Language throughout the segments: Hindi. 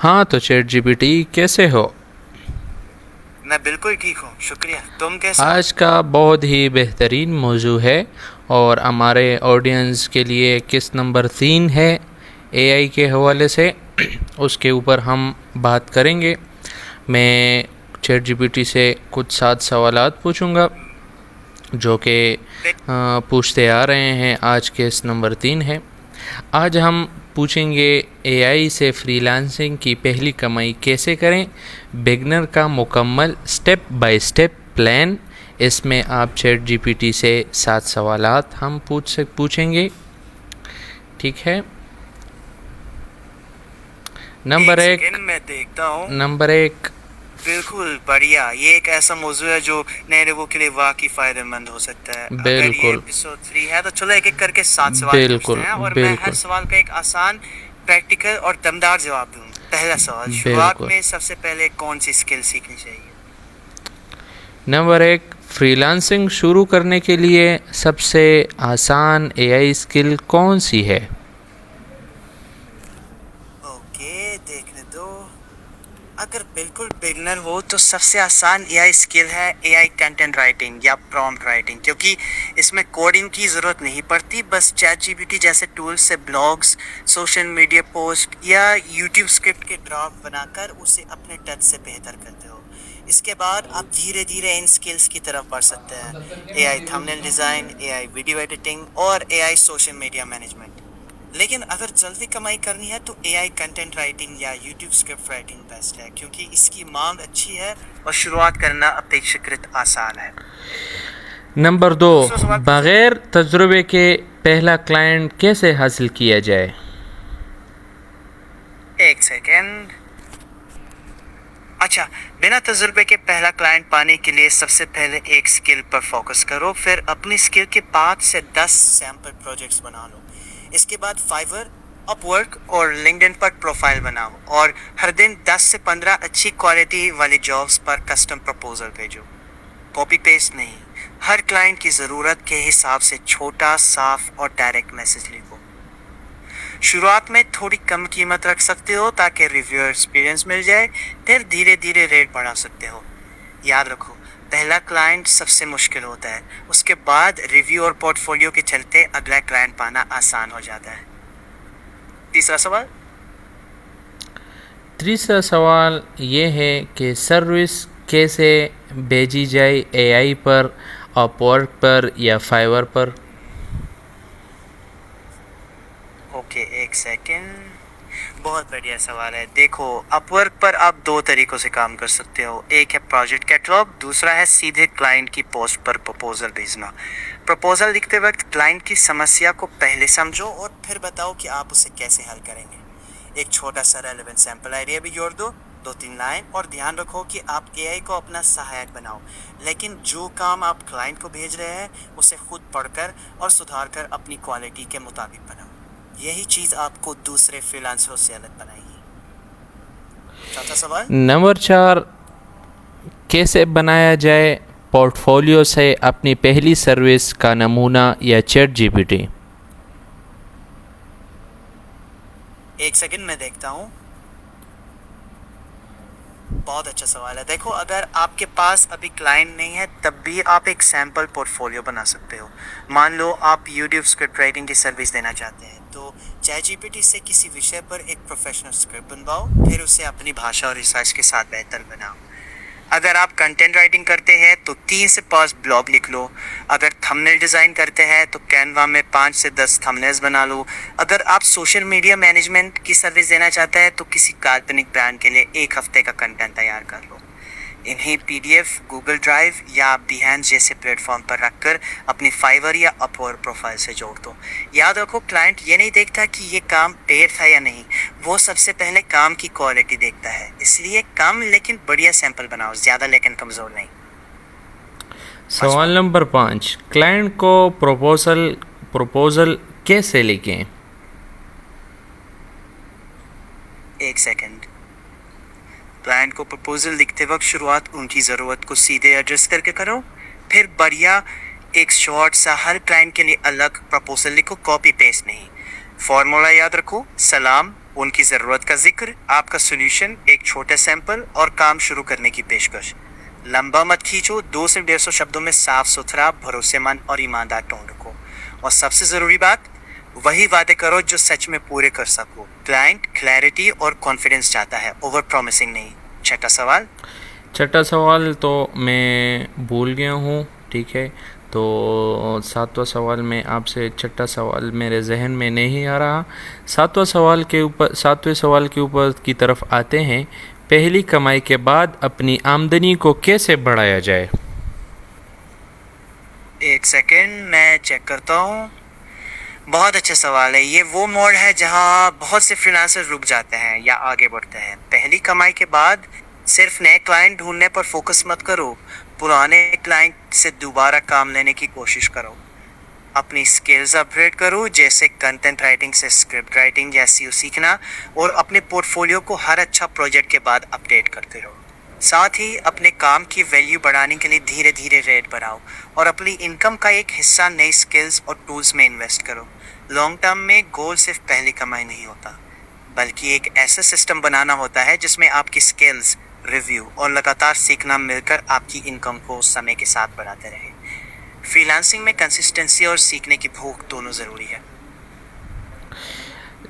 हाँ, तो चैट जीपीटी कैसे हो? मैं बिल्कुल ठीक हूँ, शुक्रिया। तुम कैसे हो? आज का बहुत ही बेहतरीन मौजू है और हमारे ऑडियंस के लिए किस नंबर 3 है एआई के हवाले से उसके ऊपर हम बात करेंगे। मैं चैट जीपीटी से कुछ 7 सवालात पूछूंगा जो कि दे- पूछते आ रहे हैं। आज केस नंबर 3 है। आज हम पूछेंगे एआई से फ्रीलांसिंग की पहली कमाई कैसे करें, बिगनर का मुकम्मल स्टेप बाय स्टेप प्लान। इसमें आप चैट जीपीटी से 7 सवालात हम पूछेंगे। ठीक है। एक नंबर एक। सेकेंड मैं देखता हूँ। नंबर एक। बिल्कुल बढ़िया, ये एक ऐसा मौजू है जो नए लोगों के लिए वाकई फायदेमंद हो सकता है। अगर ये बिल्कुल एपिसोड 3 है तो चलो एक एक करके 7 सवाल पूछते बिल्कुल हैं और मैं हर बिल्कुल सवाल का एक आसान, प्रैक्टिकल और दमदार जवाब दूंगा। पहला सवाल, शुरुआत बिल्कुल। में सबसे पहले कौन सी स्किल सीखनी चाहिए? नंबर एक, फ्रीलांसिंग शुरू करने के लिए सबसे आसान एआई स्किल कौन सी है? ओके, देखने दो। अगर बिल्कुल बिगनर हो तो सबसे आसान एआई स्किल है एआई कंटेंट राइटिंग या प्रॉम्प्ट राइटिंग, क्योंकि इसमें कोडिंग की ज़रूरत नहीं पड़ती। बस चैट जीपीटी जैसे टूल्स से ब्लॉग्स, सोशल मीडिया पोस्ट या यूट्यूब स्क्रिप्ट के ड्राफ्ट बनाकर उसे अपने टच से बेहतर करते हो। इसके बाद आप धीरे धीरे इन स्किल्स की तरफ बढ़ सकते हैं: AI thumbnail design, AI video editing और एआई सोशल मीडिया मैनेजमेंट। लेकिन अगर जल्दी कमाई करनी है तो एआई कंटेंट राइटिंग या यूट्यूब स्क्रिप्ट राइटिंग बेस्ट है, क्योंकि इसकी मांग अच्छी है और शुरुआत करना अपेक्षाकृत आसान है। नंबर दो, दूसरा सवाल पूछो। बगैर तजुर्बे के पहला क्लाइंट कैसे हासिल किया जाए? एक सेकेंड। अच्छा, बिना तजुर्बे के पहला क्लाइंट पाने के लिए सबसे पहले एक स्किल पर फोकस करो, फिर अपनी स्किल के 5 से 10 सैम्पल प्रोजेक्ट्स बना लो। इसके बाद फाइवर, अपवर्क और लिंक्डइन पर प्रोफाइल बनाओ और हर दिन 10 से 15 अच्छी क्वालिटी वाली जॉब्स पर कस्टम प्रपोजल भेजो। कॉपी पेस्ट नहीं, हर क्लाइंट की ज़रूरत के हिसाब से छोटा, साफ और डायरेक्ट मैसेज लिखो। शुरुआत में थोड़ी कम कीमत रख सकते हो ताकि रिव्यू एक्सपीरियंस मिल जाए, फिर धीरे धीरे रेट बढ़ा सकते हो। याद रखो, पहला क्लाइंट सबसे मुश्किल होता है, उसके बाद रिव्यू और पोर्टफोलियो के चलते अगला क्लाइंट पाना आसान हो जाता है। तीसरा सवाल। तीसरा सवाल ये है कि सर्विस कैसे भेजी जाए एआई पर, अपवर्क पर या फाइवर पर? ओके, एक सेकेंड। बहुत बढ़िया सवाल है। देखो, अपवर्क पर आप दो तरीकों से काम कर सकते हो। एक है प्रोजेक्ट कैटलॉग, दूसरा है सीधे क्लाइंट की पोस्ट पर प्रपोजल भेजना। प्रपोजल लिखते वक्त क्लाइंट की समस्या को पहले समझो और फिर बताओ कि आप उसे कैसे हल करेंगे। एक छोटा सा रेलेवेंट सैंपल आइडिया भी जोड़ दो, 2-3 लाइन, और ध्यान रखो कि आप एआई को अपना सहायक बनाओ, लेकिन जो काम आप क्लाइंट को भेज रहे हैं उसे खुद पढ़कर और सुधार कर अपनी क्वालिटी के मुताबिक बनाओ। यही चीज़ आपको दूसरे फ्रीलांसरों से अलग बनाएगी। चौथा सवाल। नंबर 4, कैसे बनाया जाए पोर्टफोलियो से अपनी पहली सर्विस का नमूना या चैट जीपीटी? एक सेकंड में देखता हूँ। बहुत अच्छा सवाल है। देखो, अगर आपके पास अभी क्लाइंट नहीं है तब भी आप एक सैम्पल पोर्टफोलियो बना सकते हो। मान लो आप यूट्यूब स्क्रिप्ट राइटिंग की सर्विस देना चाहते हैं, तो चैट जीपीटी से किसी विषय पर एक प्रोफेशनल स्क्रिप्ट बनवाओ, फिर उसे अपनी भाषा और रिसर्च के साथ बेहतर बनाओ। अगर आप कंटेंट राइटिंग करते हैं तो 3 से 5 ब्लॉग लिख लो। अगर थंबनेल डिज़ाइन करते हैं तो कैनवा में 5 से 10 थंबनेल्स बना लो। अगर आप सोशल मीडिया मैनेजमेंट की सर्विस देना चाहते हैं तो किसी काल्पनिक ब्रांड के लिए 1 हफ्ते का कंटेंट तैयार कर लो। इन्हें पीडीएफ, गूगल ड्राइव या Behance जैसे प्लेटफॉर्म पर रखकर अपनी फाइवर या अपवर्क प्रोफाइल से जोड़ दो। याद रखो, क्लाइंट ये नहीं देखता कि ये काम पेड था या नहीं, वो सबसे पहले काम की क्वालिटी देखता है। इसलिए कम लेकिन बढ़िया सैंपल बनाओ, ज़्यादा लेकिन कमज़ोर नहीं। सवाल नंबर 5, क्लाइंट को प्रपोजल कैसे लिखें? एक सेकेंड। क्लाइंट को प्रपोजल लिखते वक्त शुरुआत उनकी ज़रूरत को सीधे एड्रेस करके करो, फिर बढ़िया एक शॉर्ट सा हर क्लाइंट के लिए अलग प्रपोजल लिखो, कॉपी पेस्ट नहीं। फॉर्मूला याद रखो: सलाम, उनकी ज़रूरत का जिक्र, आपका सोल्यूशन, एक छोटा सैंपल और काम शुरू करने की पेशकश। लंबा मत खींचो, 2 से 150 शब्दों में साफ सुथरा, भरोसेमंद और ईमानदार टोन रखो। और सबसे ज़रूरी बात, वही वादे करो जो सच में पूरे कर सको। क्लाइंट क्लैरिटी और कॉन्फिडेंस चाहता है, ओवर प्रॉमिसिंग नहीं। छठा सवाल। छठा सवाल तो मैं भूल गया हूँ, ठीक है। तो सातवां सवाल में आपसे, छठा सवाल मेरे जहन में नहीं आ रहा। सातवें सवाल के ऊपर की तरफ आते हैं। पहली कमाई के बाद अपनी आमदनी को कैसे बढ़ाया जाए? एक सेकेंड, मैं चेक करता हूँ। बहुत अच्छा सवाल है। ये वो मोड़ है जहाँ बहुत से फ्रीलांसर रुक जाते हैं या आगे बढ़ते हैं। पहली कमाई के बाद सिर्फ नए क्लाइंट ढूंढने पर फोकस मत करो, पुराने क्लाइंट से दोबारा काम लेने की कोशिश करो। अपनी स्किल्स अपग्रेड करो, जैसे कंटेंट राइटिंग से स्क्रिप्ट राइटिंग या एसईओ सीखना, और अपने पोर्टफोलियो को हर अच्छा प्रोजेक्ट के बाद अपडेट करते रहो। साथ ही अपने काम की वैल्यू बढ़ाने के लिए धीरे धीरे रेट बढ़ाओ और अपनी इनकम का एक हिस्सा नई स्किल्स और टूल्स में इन्वेस्ट करो। लॉन्ग टर्म में गोल सिर्फ पहली कमाई नहीं होता, बल्कि एक ऐसा सिस्टम बनाना होता है जिसमें आपकी स्किल्स, रिव्यू और लगातार सीखना मिलकर आपकी इनकम को समय के साथ बढ़ाते रहे। फ्रीलांसिंग में कंसिस्टेंसी और सीखने की भूख दोनों ज़रूरी है।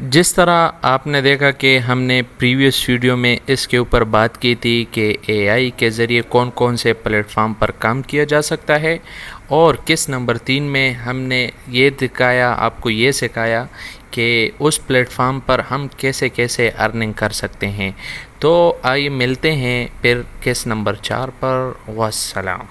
जिस तरह आपने देखा कि हमने प्रीवियस वीडियो में इसके ऊपर बात की थी कि एआई के ज़रिए कौन कौन से प्लेटफॉर्म पर काम किया जा सकता है, और किस नंबर 3 में हमने ये दिखाया, आपको ये सिखाया कि उस प्लेटफॉर्म पर हम कैसे कैसे अर्निंग कर सकते हैं। तो आइए मिलते हैं फिर किस नंबर 4 पर। वस्सलाम।